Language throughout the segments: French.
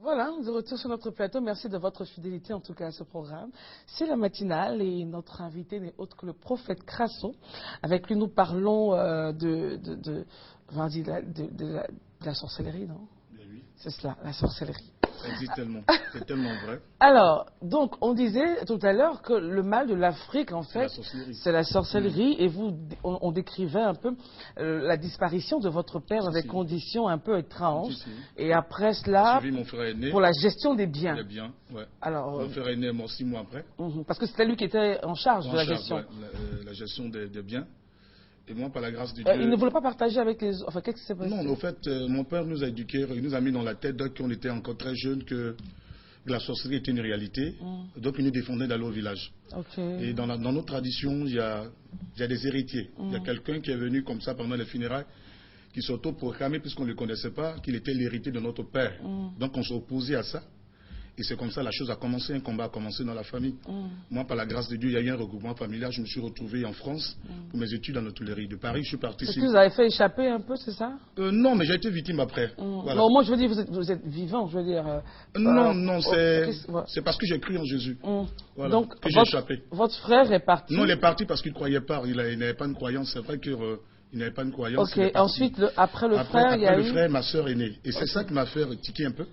Voilà, de retour sur notre plateau. Merci de votre fidélité en tout cas à ce programme. C'est la matinale et notre invité n'est autre que le prophète Crasso. Avec lui, nous parlons de la sorcellerie, non? Oui. C'est cela, la sorcellerie. Ça existe tellement, c'est tellement vrai. Alors, donc, on disait tout à l'heure que le mal de l'Afrique, en fait, c'est la sorcellerie. Et vous, on décrivait un peu la disparition de votre père dans des conditions un peu étranges. Et après cela, mon frère aîné, pour la gestion des biens. Les biens, ouais. Alors, mon frère aîné est mort 6 mois après. Parce que c'était lui qui était en charge de la gestion. Ouais, la gestion des biens. Et moi, par la grâce de Dieu... il ne voulait pas partager avec les... Enfin, qu'est-ce qui s'est passé? Non, en fait, mon père nous a éduqués, il nous a mis dans la tête, quand on était encore très jeunes, que la sorcellerie était une réalité. Donc, il nous défendait d'aller au village. Et dans nos traditions, il y a des héritiers. Il y a quelqu'un qui est venu comme ça pendant les funérailles, qui s'auto-proclamait, puisqu'on ne le connaissait pas, qu'il était l'héritier de notre père. Donc, on s'est opposé à ça. Et c'est comme ça la chose a commencé, un combat a commencé dans la famille. Moi, par la grâce de Dieu, il y a eu un regroupement familial. Je me suis retrouvé en France pour mes études en hôtellerie. De Paris, je suis parti... Est-ce que vous avez fait échapper un peu, c'est ça? Non, mais j'ai été victime après. Voilà. Non, moi je veux dire, vous êtes vivant, je veux dire... non, c'est parce que j'ai cru en Jésus. Voilà, donc, que j'ai échappé. Votre frère est parti? Non, il est parti parce qu'il ne croyait pas. Il n'avait pas une croyance. C'est vrai qu'il n'avait pas une croyance. Ok, ensuite, après le frère, il y a eu... Après le frère, ma soeur est née. Et c'est ça qui m'a fait tiquer un peu.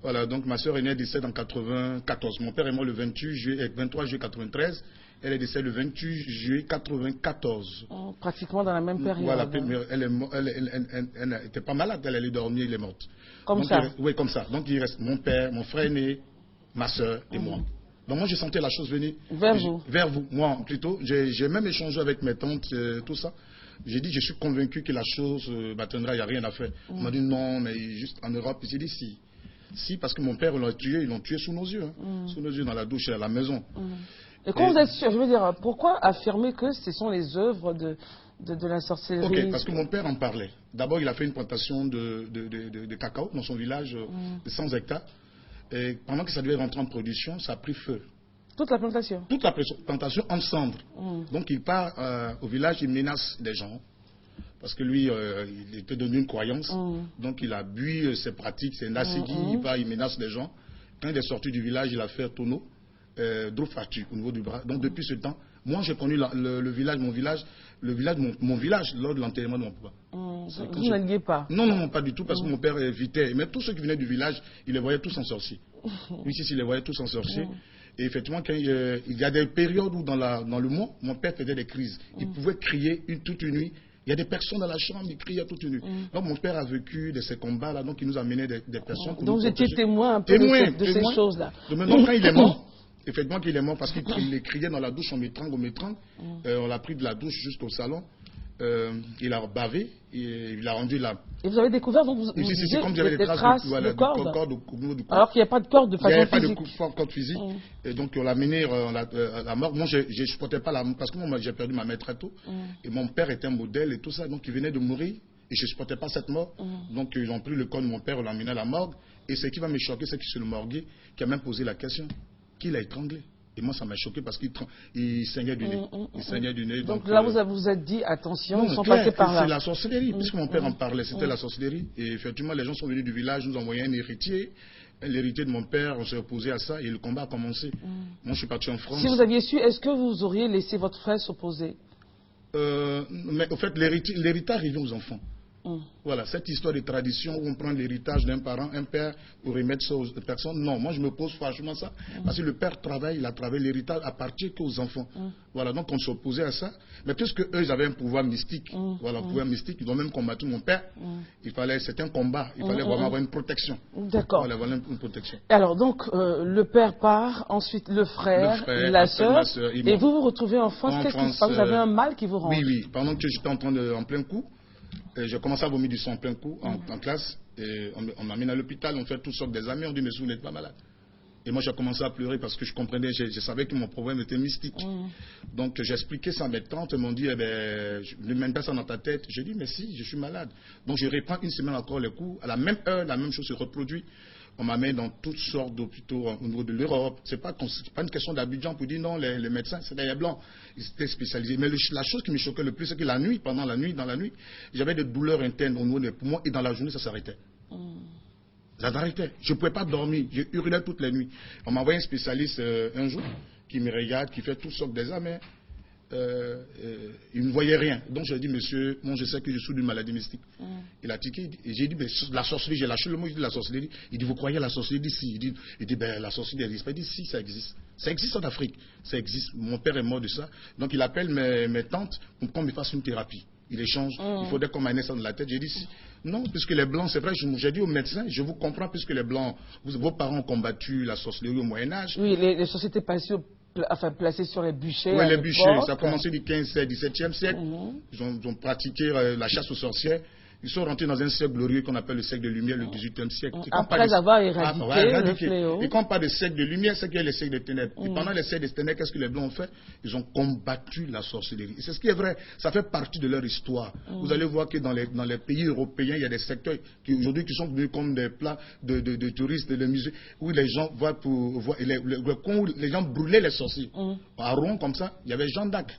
Voilà, donc ma soeur est née, décède en 94. Mon père est mort le 23 juillet 93. Elle est décédée le 28 juillet 94. Pratiquement dans la même période. Voilà, elle n'était pas malade, elle allait dormir, elle est morte. Comme ça? Oui, comme ça. Donc il reste mon père, mon frère aîné, ma soeur et moi. Donc moi, je sentais la chose venir. Vers vous? Vers vous, moi plutôt. J'ai même échangé avec mes tantes, tout ça. J'ai dit, je suis convaincu que la chose m'atteindra, il n'y a rien à faire. On m'a dit non, mais juste en Europe. J'ai dit si. Si, parce que mon père, ils l'ont tué sous nos yeux. Sous nos yeux, dans la douche et à la maison. Et quand vous êtes sûr, je veux dire, pourquoi affirmer que ce sont les œuvres de la sorcellerie? Ok, parce que mon père en parlait. D'abord, il a fait une plantation de cacao dans son village de 100 hectares. Et pendant que ça devait rentrer en production, ça a pris feu. Toute la plantation? Toute la plantation en cendres. Donc il part au village, il menace des gens. Parce que lui, il était devenu une croyance. Donc il a bu ses pratiques, c'est Nassigi, il menace des gens. Quand il est sorti du village, il a fait un tonneau d'eau fracture au niveau du bras. Donc depuis ce temps, moi j'ai connu le village lors de l'enterrement de mon papa. Vous n'alliez pas? Non, pas du tout, parce que mon père évitait. Mais tous ceux qui venaient du village, il les voyait tous en sorcier. Lui, il les voyait tous en sorcier. Et effectivement, quand il y a des périodes où dans le mois, mon père faisait des crises. Il pouvait crier toute une nuit. Il y a des personnes dans la chambre, ils criaient toute une nuit. Donc mon père a vécu de ces combats-là, donc il nous a amené des personnes. Donc vous étiez témoin un peu de ces choses-là. Maintenant, quand il est mort, effectivement qu'il est mort parce qu'il criait dans la douche, on m'étrangle. On l'a pris de la douche jusqu'au salon. Il a bavé, il a rendu l'âme. Et vous avez découvert, donc vous disiez comme j'avais des traces de corde. Alors qu'il n'y a pas de corde de façon physique. Il n'y avait pas de corde physique. Et donc on l'a mené à la mort. Moi, je ne supportais pas la mort parce que moi, j'ai perdu ma mère très tôt. Et mon père était un modèle et tout ça. Donc il venait de mourir et je ne supportais pas cette mort. Donc ils ont pris le corps de mon père, on l'a mené à la morgue. Et ce qui va me choquer, c'est que c'est le morguier qui a même posé la question. Qui l'a étranglé? Et moi, ça m'a choqué parce qu'il saignait du nez. Il saignait du nez. Donc là, vous vous êtes dit, attention, ils sont passés par là. C'est la sorcellerie, puisque mon père en parlait, c'était la sorcellerie. Et effectivement, les gens sont venus du village, nous envoyaient un héritier. L'héritier de mon père, on s'est opposé à ça et le combat a commencé. Moi, je suis parti en France. Si vous aviez su, est-ce que vous auriez laissé votre frère s'opposer? Mais au fait, l'héritage arrive aux enfants. Voilà, cette histoire de tradition où on prend l'héritage d'un parent, un père, pour remettre ça aux personnes. Non, moi je me pose franchement ça. Parce que le père travaille, il a travaillé l'héritage à partir qu'aux enfants. Voilà, donc on s'opposait à ça. Mais puisque eux, ils avaient un pouvoir mystique, voilà, un pouvoir mystique, ils ont même combattu mon père. C'était un combat, il fallait vraiment avoir une protection. D'accord. Voilà, une protection. Alors donc, le père part, ensuite le frère la sœur, et vous vous retrouvez en France. Qu'est-ce qui se passe? Vous avez un mal qui vous rentre? Oui, pendant que j'étais en plein coup. J'ai commencé à vomir du sang en plein coup en classe. Et on m'amène à l'hôpital, on fait toutes sortes d'examens, on dit mais vous n'êtes pas malade. Et moi j'ai commencé à pleurer parce que je comprenais, je savais que mon problème était mystique. Donc j'ai expliqué ça à mes tantes, elles m'ont dit ne mène pas ça dans ta tête. J'ai dit mais si, je suis malade. Donc je reprends une semaine encore les cours, à la même heure, la même chose se reproduit. On m'amène dans toutes sortes d'hôpitaux au niveau de l'Europe. Ce n'est pas une question d'Abidjan pour dire non, les médecins, c'est des blancs. Ils étaient spécialisés. Mais la chose qui me choquait le plus, c'est que la nuit, dans la nuit, j'avais des douleurs internes au niveau des poumons et dans la journée, ça s'arrêtait. Ça m'arrêtait. Je ne pouvais pas dormir. Je hurlais toutes les nuits. On m'a envoyé un spécialiste un jour qui me regarde, qui fait toutes sortes d'examens. Il ne voyait rien. Donc je lui ai dit, monsieur, moi je sais que je suis d'une maladie mystique. Il a tiqué. Et j'ai dit, mais la sorcellerie, j'ai lâché le mot, il dit la sorcellerie. Il dit, vous croyez à la sorcellerie d'ici? Il dit, ben la sorcellerie n'existe pas. Il dit, si, ça existe. Ça existe en Afrique. Ça existe. Mon père est mort de ça. Donc il appelle mes tantes pour qu'on me fasse une thérapie. Il échange. Il faudrait qu'on m'ait ça dans la tête. J'ai dit, si. Non, puisque les Blancs, c'est vrai, j'ai dit au médecin, je vous comprends, puisque les Blancs, vos parents ont combattu la sorcellerie au Moyen-Âge. Oui, les sociétés placées sur les bûchers. Oui, les bûchers. Ça a commencé du 15e, 17e siècle. Ils ont pratiqué la chasse aux sorcières. Ils sont rentrés dans un siècle glorieux qu'on appelle le siècle de lumière, le 18e siècle. Après avoir éradiqué le fléau. Et quand on parle de siècle de lumière, c'est qu'il y a le siècle des ténèbres. Et pendant les siècles des ténèbres, qu'est-ce que les Blancs ont fait? Ils ont combattu la sorcellerie. Et c'est ce qui est vrai. Ça fait partie de leur histoire. Vous allez voir que dans les pays européens, il y a des secteurs qui aujourd'hui qui sont devenus comme des plats de touristes, de musées, où les gens voient pour voir, où les gens brûlaient les sorciers. À Rouen, comme ça, il y avait Jeanne d'Arc.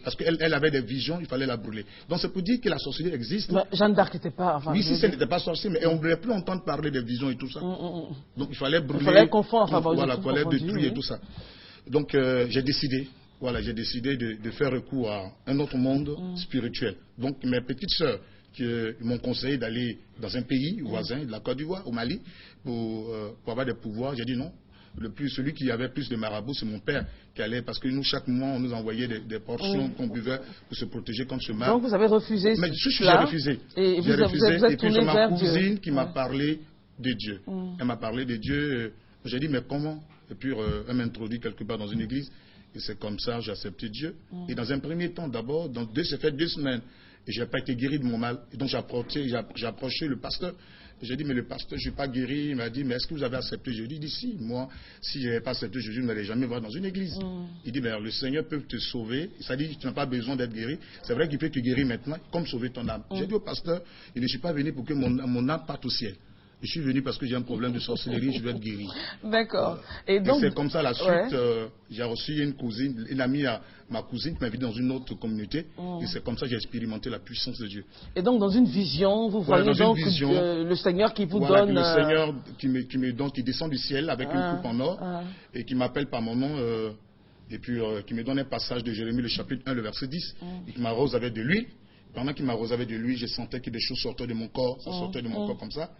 Parce qu'elle avait des visions, il fallait la brûler. Donc c'est pour dire que la sorcellerie existe. Mais Jeanne d'Arc n'était pas... Enfin, oui, si elle n'était pas sorcière, mais on ne voulait plus entendre parler des visions et tout ça. Donc il fallait brûler. Il fallait confondre, voilà, il fallait détruire et tout ça. Donc j'ai décidé, de faire recours à un autre monde spirituel. Donc mes petites sœurs qui m'ont conseillé d'aller dans un pays voisin, de la Côte d'Ivoire, au Mali, pour avoir des pouvoirs. J'ai dit non. Celui qui avait plus de marabouts, c'est mon père qui allait, parce que nous, chaque mois, on nous envoyait des portions qu'on buvait pour se protéger contre ce mal. Donc vous avez refusé mais j'ai refusé. Et j'ai refusé. Et puis c'est ma cousine Dieu. Qui m'a parlé de Dieu. Elle m'a parlé de Dieu. J'ai dit, mais comment? Et puis elle m'a introduit quelque part dans une église. Et c'est comme ça que j'ai accepté Dieu. Et dans un premier temps, d'abord, ça fait 2 semaines, et je n'ai pas été guéri de mon mal. Et donc j'ai approché le pasteur. J'ai dit, mais le pasteur, je ne suis pas guéri. Il m'a dit, mais est-ce que vous avez accepté Jésus? Il dit, si, moi, si je n'avais pas accepté Jésus, je ne m'allais jamais voir dans une église. Il dit, mais le Seigneur peut te sauver. Ça dit, tu n'as pas besoin d'être guéri. C'est vrai qu'il peut te guérir maintenant, comme sauver ton âme. J'ai dit au pasteur, je ne suis pas venu pour que mon âme parte au ciel. Je suis venu parce que j'ai un problème de sorcellerie, je veux être guéri. D'accord. Et c'est comme ça la suite. J'ai reçu une amie à ma cousine qui m'a invité dans une autre communauté. Et c'est comme ça que j'ai expérimenté la puissance de Dieu. Et donc dans une vision, vous voyez donc le Seigneur qui vous donne... Le Seigneur qui descend du ciel avec une coupe en or et qui m'appelle par mon nom et puis qui me donne un passage de Jérémie, le chapitre 1, le verset 10, et qui m'arrose avec de l'huile. Pendant qu'il m'arrose avec de l'huile, je sentais que des choses sortaient de mon corps, ça sortait de mon corps comme ça.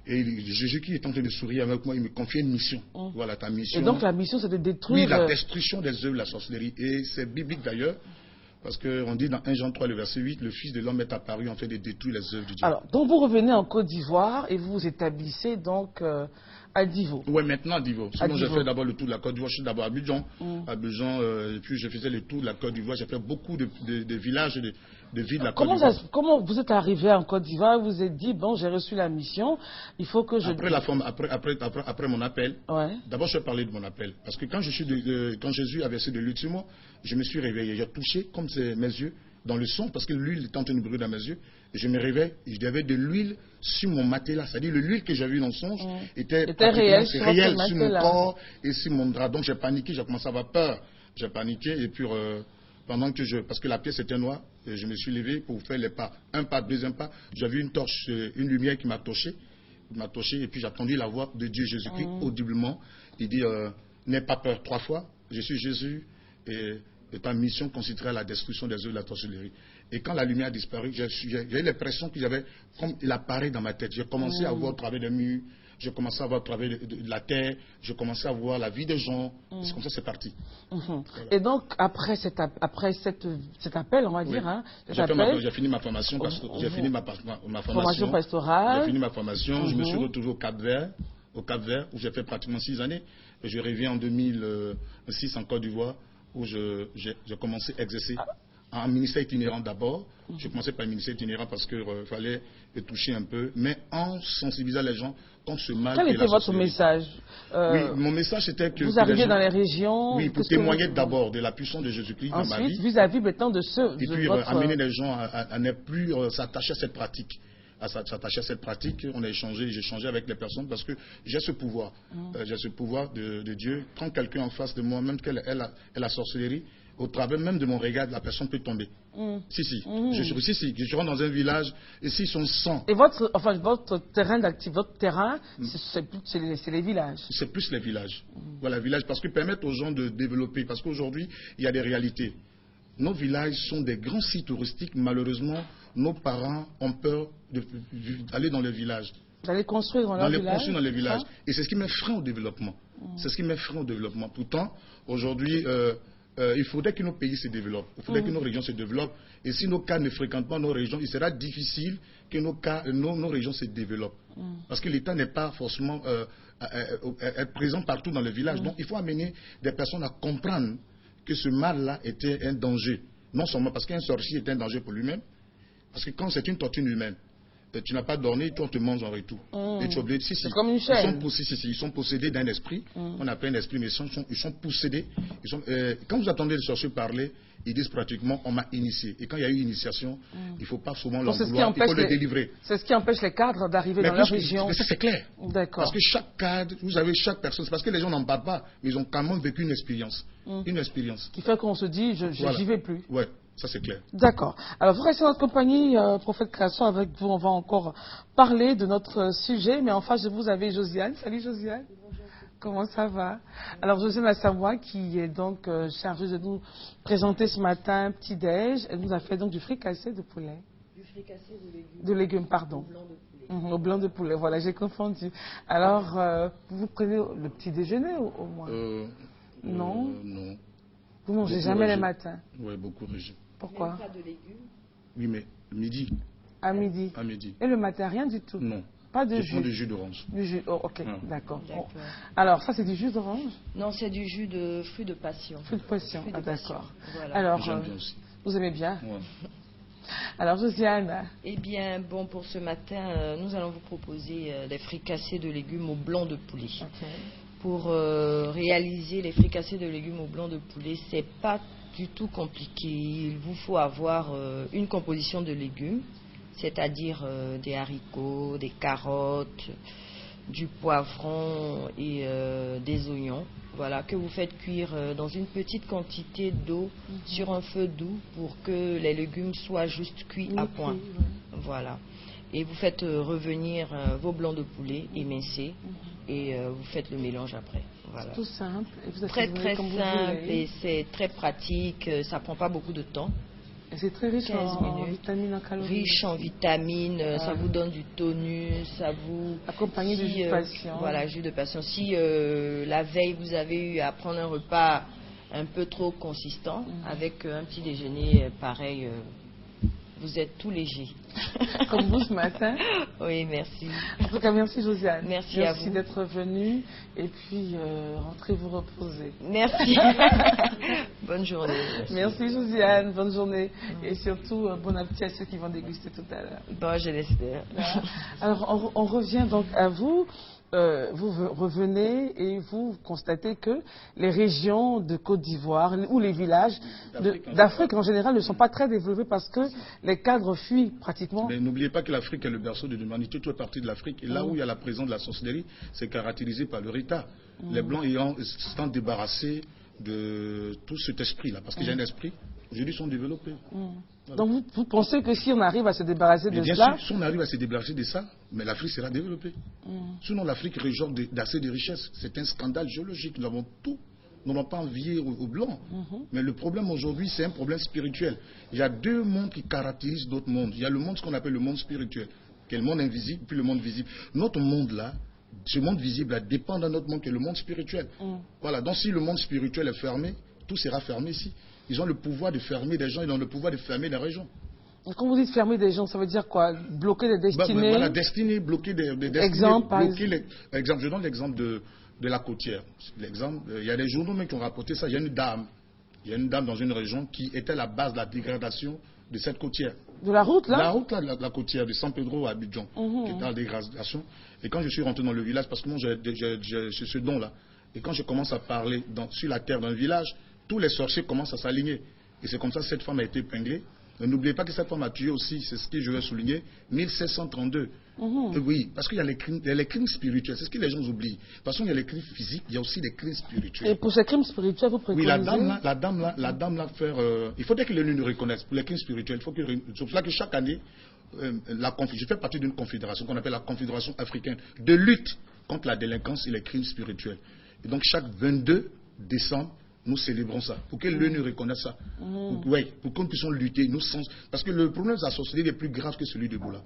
Et Jésus qui est en train de sourire avec moi, il me confiait une mission. Voilà ta mission. Et donc la mission, c'est de détruire... Oui, la destruction des œuvres de la sorcellerie. Et c'est biblique d'ailleurs, parce qu'on dit dans 1 Jean 3, le verset 8, le Fils de l'homme est apparu en fait de détruire les œuvres de Dieu. Alors, donc vous revenez en Côte d'Ivoire et vous vous établissez donc à Divo. Oui, maintenant à Divo. Sinon, j'ai fait d'abord le tour de la Côte d'Ivoire. Je suis d'abord à Abidjan. Et puis je faisais le tour de la Côte d'Ivoire. J'ai fait beaucoup de villages, de villes de la Côte d'Ivoire. Comment vous êtes arrivé en Côte d'Ivoire? Vous vous êtes dit, bon, j'ai reçu la mission, il faut que je... Après mon appel, d'abord je vais parler de mon appel. Parce que quand Jésus a versé de l'huile sur moi, je me suis réveillé. J'ai touché comme mes yeux dans le son, parce que l'huile était en train de brûler dans mes yeux. Et je me réveille, et j'avais de l'huile sur mon matelas. C'est-à-dire l'huile que j'avais eu dans le songe était réelle sur mon corps et sur mon drap. Donc j'ai paniqué, j'ai commencé à avoir peur. J'ai paniqué et puis pendant que parce que la pièce était noire, je me suis levé pour faire les pas. Un pas, deuxième pas, j'avais une torche, une lumière qui m'a touché. Et puis j'ai entendu la voix de Dieu Jésus-Christ audiblement. Il dit, n'aie pas peur 3 fois, je suis Jésus et ta mission consisterait à la destruction des œuvres de la sorcellerie. Et quand la lumière a disparu, j'ai eu l'impression qu'il y avait, comme il apparaît dans ma tête. J'ai commencé à voir au travers des murs, j'ai commencé à voir au travers de la terre, j'ai commencé à voir la vie des gens. C'est comme ça que c'est parti. Voilà. Et donc, après cet appel, on va dire, j'ai fini ma formation, parce que j'ai fini ma formation pastorale. J'ai fini ma formation, je me suis retrouvé au Cap-Vert, où j'ai fait pratiquement 6 années. Et je reviens en 2006 en Côte d'Ivoire, où j'ai commencé à exercer en ministère itinérant d'abord. J'ai commencé par le ministère itinérant parce qu'il fallait le toucher un peu, mais en sensibilisant les gens contre ce mal. Quel était votre message? Oui, mon message c'était que... Vous arrivez dans les régions... Oui, pour témoigner d'abord de la puissance de Jésus-Christ dans ma vie. Ensuite, vis-à-vis maintenant de ceux... Et puis amener les gens à ne plus s'attacher à cette pratique. S'attacher à cette pratique, on a échangé, j'ai échangé avec les personnes parce que j'ai ce pouvoir. J'ai ce pouvoir de Dieu. Quand quelqu'un en face de moi, même qu'elle a la sorcellerie, au travers même de mon regard, la personne peut tomber. Si. Je rentre dans un village, et s'ils sont 100... Et votre terrain d'activité, votre terrain, c'est les villages? C'est plus les villages. Voilà, les villages, parce qu'ils permettent aux gens de développer. Parce qu'aujourd'hui, il y a des réalités. Nos villages sont des grands sites touristiques. Malheureusement, nos parents ont peur d'aller dans les villages. D'aller construire dans leur village? Construire dans les villages. Et c'est ce qui met frein au développement. C'est ce qui met frein au développement. Pourtant, aujourd'hui, il faudrait que nos pays se développent. Il faudrait que nos régions se développent. Et si nos cas ne fréquentent pas nos régions, il sera difficile que nos régions se développent. Parce que l'État n'est pas forcément présent partout dans le village. Donc, il faut amener des personnes à comprendre que ce mal-là était un danger. Non seulement parce qu'un sorcier est un danger pour lui-même, parce que quand c'est une torture humaine, tu n'as pas dormi, toi on te mange en retour. Et tu es obligé. C'est comme une chaîne. Ils sont possédés d'un esprit. On appelle un esprit, mais ils sont possédés. Quand vous attendez le sorcier parler, ils disent pratiquement on m'a initié. Et quand il y a eu initiation, il ne faut pas souvent l'en vouloir, il faut le délivrer. C'est ce qui empêche les cadres d'arriver dans leur région. Mais ça c'est clair. D'accord. Parce que chaque cadre, vous avez chaque personne, c'est parce que les gens n'en parlent pas, mais ils ont quand même vécu une expérience. Une expérience. Qui fait qu'on se dit, j'y vais plus. Ouais. Ça, c'est clair. D'accord. Alors, vous restez dans notre compagnie, Prophète Création. Avec vous, on va encore parler de notre sujet. Mais en face de vous, vous avez Josiane. Salut, Josiane. Bonjour. Comment ça va? Alors, Josiane Assamoah, qui est donc chargée de nous présenter ce matin un petit-déj. Elle nous a fait donc du fricassé de poulet. Du fricassé de légumes. De légumes, pardon. Au blanc de poulet. Au blanc de poulet, voilà, j'ai confondu. Alors, vous prenez le petit déjeuner au moins? Non. Non. Vous ne mangez jamais les matins? Oui, beaucoup régime. Pourquoi? Même pas de légumes. Oui, mais midi. À midi. À midi. Et le matin, rien du tout? Non. Pas de jus? Je prends du jus d'orange. Du jus, oh, ok, d'accord. D'accord. Alors, ça, c'est du jus d'orange? Non, c'est du jus de fruits de passion. Fruits de passion, d'accord. Voilà. Alors, j'aime bien aussi. Vous aimez bien? Ouais. Alors, Josiane? Eh bien, bon, pour ce matin, nous allons vous proposer des fricassés de légumes au blanc de poulet. Okay. Pour réaliser les fricassés de légumes au blanc de poulet, c'est pas du tout compliqué. Il vous faut avoir une composition de légumes, c'est-à-dire des haricots, des carottes, du poivron et des oignons. Voilà, que vous faites cuire dans une petite quantité d'eau sur un feu doux pour que les légumes soient juste cuits à point. Voilà. Et vous faites revenir vos blancs de poulet émincés et vous faites le mélange après. Voilà. Tout simple. Et vous très simple et c'est très pratique. Ça prend pas beaucoup de temps. Et c'est très riche en vitamines, en calories. Riche en vitamines, ça vous donne du tonus, ça vous... Accompagné de jus de passion. Voilà, jus de passion. Si la veille vous avez eu à prendre un repas un peu trop consistant, avec un petit déjeuner pareil, vous êtes tout léger. Comme vous ce matin. Oui, merci. En tout cas, merci Josiane. Merci à vous. Merci d'être venue. Et puis, rentrez vous reposer. Merci. Bonne journée. Merci Josiane. Bonne journée. Et surtout, bon appétit à ceux qui vont déguster tout à l'heure. Bon, je l'espère. Alors, on revient donc à vous. Vous revenez et vous constatez que les régions de Côte d'Ivoire ou les villages d'Afrique en général ne sont pas très développés parce que les cadres fuient pratiquement. Mais n'oubliez pas que l'Afrique est le berceau de l'humanité, toute partie de l'Afrique. Et là où il y a la présence de la sorcellerie, c'est caractérisé par le Rita. Les Blancs s'étant débarrassés de tout cet esprit-là. Parce que j'ai un esprit, aujourd'hui, sont développés. Voilà. Donc vous pensez que si on arrive à se débarrasser de cela... Bien sûr, si on arrive à se débarrasser de ça, mais l'Afrique sera développée. Sinon, l'Afrique regorge d'assez de richesses. C'est un scandale géologique. Nous avons tout. Nous n'avons pas envié aux Blancs. Mais le problème aujourd'hui, c'est un problème spirituel. Il y a deux mondes qui caractérisent d'autres mondes. Il y a le monde, ce qu'on appelle le monde spirituel, qui est le monde invisible, puis le monde visible. Notre monde-là, ce monde visible-là, dépend d'un autre monde qui est le monde spirituel. Voilà. Donc si le monde spirituel est fermé, tout sera fermé ici. Ils ont le pouvoir de fermer des gens, ils ont le pouvoir de fermer des régions. Quand vous dites fermer des gens, ça veut dire quoi? Bloquer des destinées? Voilà, destinées, bloquer des destinées. Exemple, exemple, je donne l'exemple de la côtière. Il y a des journaux qui ont rapporté ça. Il y a une dame dans une région qui était la base de la dégradation de cette côtière. De la route, là? La route, là, la côtière de San Pedro à Abidjan, qui était en dégradation. Et quand je suis rentré dans le village, parce que moi, j'ai ce don-là, et quand je commence à parler sur la terre d'un village, tous les sorciers commencent à s'aligner. Et c'est comme ça que cette femme a été épinglée. N'oubliez pas que cette femme a tué aussi, c'est ce que je vais souligner, 1732. Oui, parce qu'il y a les crimes spirituels, c'est ce que les gens oublient. De toute façon, il y a les crimes physiques, il y a aussi les crimes spirituels. Et pour ces crimes spirituels, vous préconisez... Oui, la dame là, faire... il faudrait que l'ONU nous reconnaisse. Pour les crimes spirituels, c'est pour ça que chaque année, je fais partie d'une confédération qu'on appelle la Confédération africaine de lutte contre la délinquance et les crimes spirituels. Et donc, chaque 22 décembre, nous célébrons ça, pour que l'ONU reconnaisse ça. Pour qu'on puisse lutter. Parce que le problème de la sorcellerie est plus grave que celui de Ebola.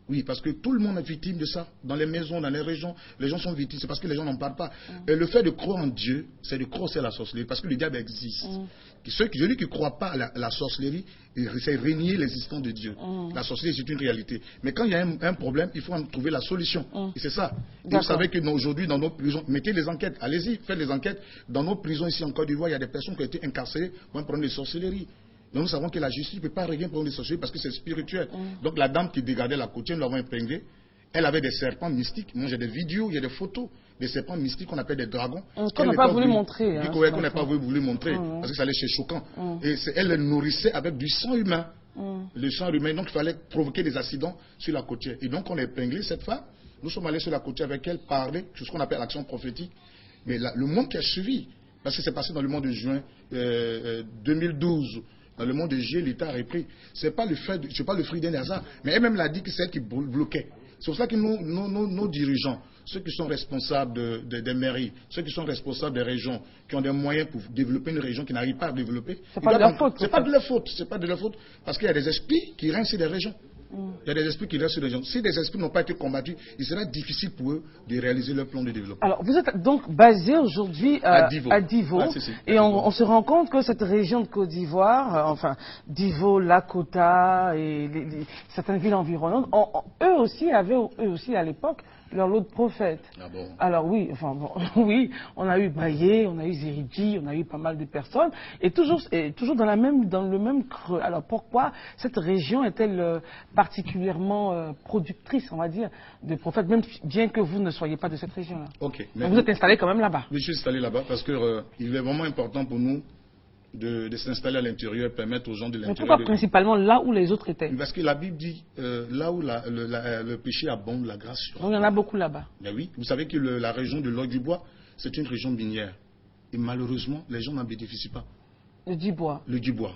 Oui, parce que tout le monde est victime de ça. Dans les maisons, dans les régions, les gens sont victimes. C'est parce que les gens n'en parlent pas. Et le fait de croire en Dieu, c'est de croire aussi à la sorcellerie, parce que le diable existe. Celui qui ne croit pas à la sorcellerie, c'est renier l'existence de Dieu. La sorcellerie, c'est une réalité. Mais quand il y a un problème, il faut en trouver la solution. Et c'est ça. Et vous savez qu'aujourd'hui, dans nos prisons, mettez les enquêtes, allez-y, faites les enquêtes. Dans nos prisons ici en Côte d'Ivoire, il y a des personnes qui ont été incarcérées pour un problème de sorcellerie. Donc nous savons que la justice ne peut pas régler un problème de sorcellerie parce que c'est spirituel. Donc la dame qui dégardait la côtière, nous l'avons épinglée. Elle avait des serpents mystiques. Moi j'ai des vidéos, il y a des photos des serpents mystiques qu'on appelle des dragons. Qu'on n'a pas voulu montrer. Qu'on n'a pas voulu montrer parce que ça allait chez choquant. Et elle les nourrissait avec du sang humain. Le sang humain, donc il fallait provoquer des accidents sur la côtière. Et donc on a épinglé cette femme. Nous sommes allés sur la côtière avec elle, parler, c'est ce qu'on appelle l'action prophétique. Mais le monde qui a suivi, parce que c'est passé dans le mois de juin 2012, dans le mois de juillet, l'État a repris. Ce n'est pas le fruit d'un hasard, mais elle-même l'a dit que c'est elle qui bloquait. C'est pour ça que nos dirigeants, ceux qui sont responsables des mairies, ceux qui sont responsables des régions, qui ont des moyens pour développer une région qui n'arrive pas à développer, c'est pas de leur faute. C'est pas de leur faute. C'est pas de leur faute, parce qu'il y a des esprits qui règnent sur des régions. Il y a des esprits qui restent sur les gens. Si des esprits n'ont pas été combattus, il sera difficile pour eux de réaliser leur plan de développement. Alors, vous êtes donc basé aujourd'hui à Divo. Et on se rend compte que cette région de Côte d'Ivoire, enfin, Divo, Lakota et certaines villes environnantes, eux aussi à l'époque, leur lot de prophètes. Ah bon? Alors oui, enfin bon, oui, on a eu Baye, on a eu Zéridi, on a eu pas mal de personnes, et toujours dans le même creux. Alors pourquoi cette région est-elle particulièrement productrice, on va dire, de prophètes, même bien que vous ne soyez pas de cette région-là? Ok. Mais vous êtes installé quand même là-bas? Oui, je suis installé là-bas parce que il est vraiment important pour nous de s'installer à l'intérieur et permettre aux gens de l'intérieur. Mais pourquoi principalement là où les autres étaient? Parce que la Bible dit là où le péché abonde, la grâce surabonde. Donc il y en a beaucoup là-bas. Ben oui, vous savez que la région de l'Oie du Bois, c'est une région minière. Et malheureusement, les gens n'en bénéficient pas. Le Dubois. Le Dubois.